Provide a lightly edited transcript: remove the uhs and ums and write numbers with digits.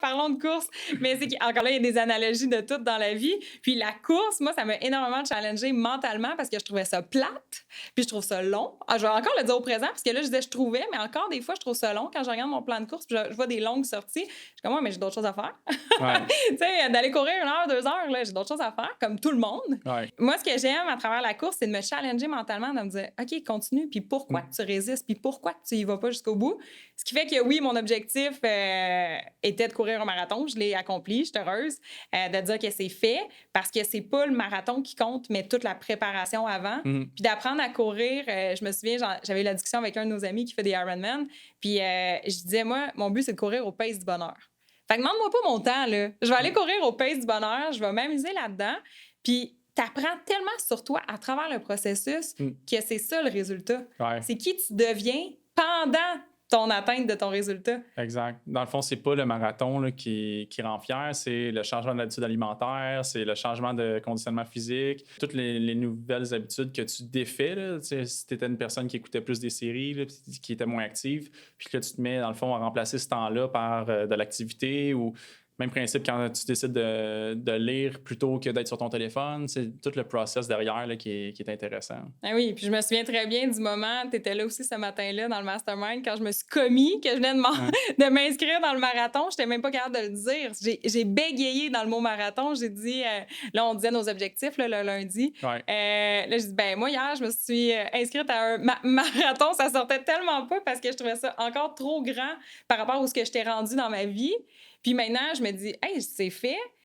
parlons de course. Mais c'est qu'encore là, il y a des analogies de tout dans la vie. Puis la course, moi, ça m'a énormément challengée mentalement parce que je trouvais ça plate, puis je trouve ça long. Ah, je vais encore le dire au présent parce que là, je disais je trouvais, mais encore des fois, je trouve ça long quand je regarde mon plan de course, puis je vois des longues sorties. Je suis comme, ouais, mais j'ai d'autres choses à faire. Ouais, Tu sais, d'aller courir 1 heure, 2 heures, là, j'ai d'autres choses à faire, comme tout le monde. ouais. Moi, ce que j'aime à travers la course, c'est de me challenger mentalement, de me dire, OK, continue, puis pourquoi Mmh. tu résistes, puis pourquoi tu y vas pas jusqu'au bout. Ce qui fait que oui, mon objectif était de courir un marathon. Je l'ai accompli, je suis heureuse de dire que c'est fait parce que c'est pas le marathon qui compte, mais toute la préparation avant. Mmh. Puis d'apprendre à courir, je me souviens, j'avais eu la discussion avec un de nos amis qui fait des Ironman, puis je disais, moi, mon but, c'est de courir au pace du bonheur. Fait que demande-moi pas mon temps, là. Je vais aller Mmh. courir au pace du bonheur, je vais m'amuser là-dedans. Puis t'apprends tellement sur toi à travers le processus Mmh. que c'est ça le résultat. Ouais. C'est qui tu deviens pendant ton atteinte de ton résultat. Exact. Dans le fond, c'est pas le marathon là, qui rend fier, c'est le changement d'habitude alimentaire, c'est le changement de conditionnement physique, toutes les nouvelles habitudes que tu défais. Là, tu sais, si tu étais une personne qui écoutait plus des séries, là, puis qui était moins active, puis que tu te mets, dans le fond, à remplacer ce temps-là par de l'activité ou même principe quand tu décides de lire plutôt que d'être sur ton téléphone, c'est tout le process derrière là, qui est intéressant. Ah oui, puis je me souviens très bien du moment, tu étais là aussi ce matin-là dans le mastermind, quand je me suis commis, que je venais de Ouais. de m'inscrire dans le marathon. Je n'étais même pas capable de le dire. J'ai bégayé dans le mot marathon. J'ai dit, là, on disait nos objectifs là, le lundi. Ouais. Là, j'ai dit, ben moi, hier, je me suis inscrite à un marathon. Ça sortait tellement pas parce que je trouvais ça encore trop grand par rapport à où ce que je t'ai rendu dans ma vie. Puis maintenant, je me dis, hey, c'est fait.